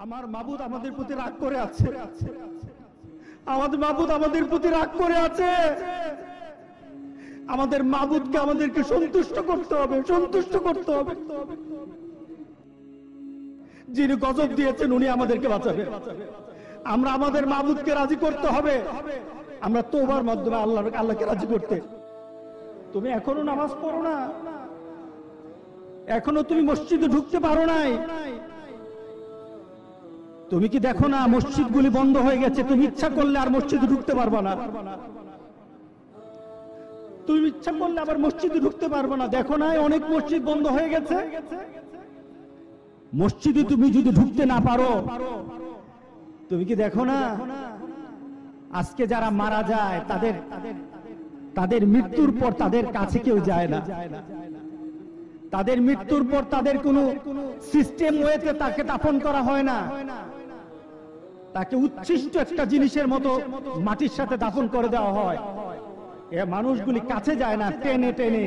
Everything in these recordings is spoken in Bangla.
আমার মাবুদ আমাদের প্রতি রাগ করে আছে, আমাদের মাবুদ আমাদের প্রতি রাগ করে আছে। আমাদের মাবুদকে আমাদেরকে সন্তুষ্ট করতে হবে, সন্তুষ্ট করতে হবে। যিনি গজব দিয়েছেন উনি আমাদেরকে বাঁচাবে। আমরা আমাদের মাবুদকে রাজি করতে হবে। আমরা তওবার মাধ্যমে আল্লাহকে রাজি করতে। তুমি এখনো নামাজ পড়ো না, এখনো তুমি মসজিদে ঢুকতে পারো নাই। তুমি কি দেখো না মসজিদগুলি বন্ধ হয়ে গেছে? তুমি ইচ্ছা করলে আর মসজিদে ঢুকতে পারবা না, তুমি ইচ্ছা করলে আবার মসজিদে ঢুকতে পারবে না। দেখো না অনেক মসজিদ বন্ধ হয়ে গেছে। মসজিদে তুমি যদি ঢুকতে না পারো, তুমি কি দেখো না আজকে যারা মারা যায় তাদের মৃত্যুর পর তাদের কাছে কেউ যায় না। তাদের মৃত্যুর পর তাদের কোনো সিস্টেম ওয়েতে তাকে দাফন করা হয় না। তাকে উচ্ছিষ্ট একটা জিনিসের মতো মাটির সাথে দাফন করে দেওয়া হয়। এ মানুষগুলি কাছে যায় না, টেনে টেনে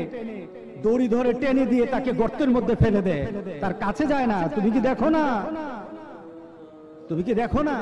দড়ি ধরে টেনে দিয়ে তাকে গর্তের মধ্যে ফেলে দেয়, তার কাছে যায় না। তুমি কি দেখো না? তুমি কি দেখো না?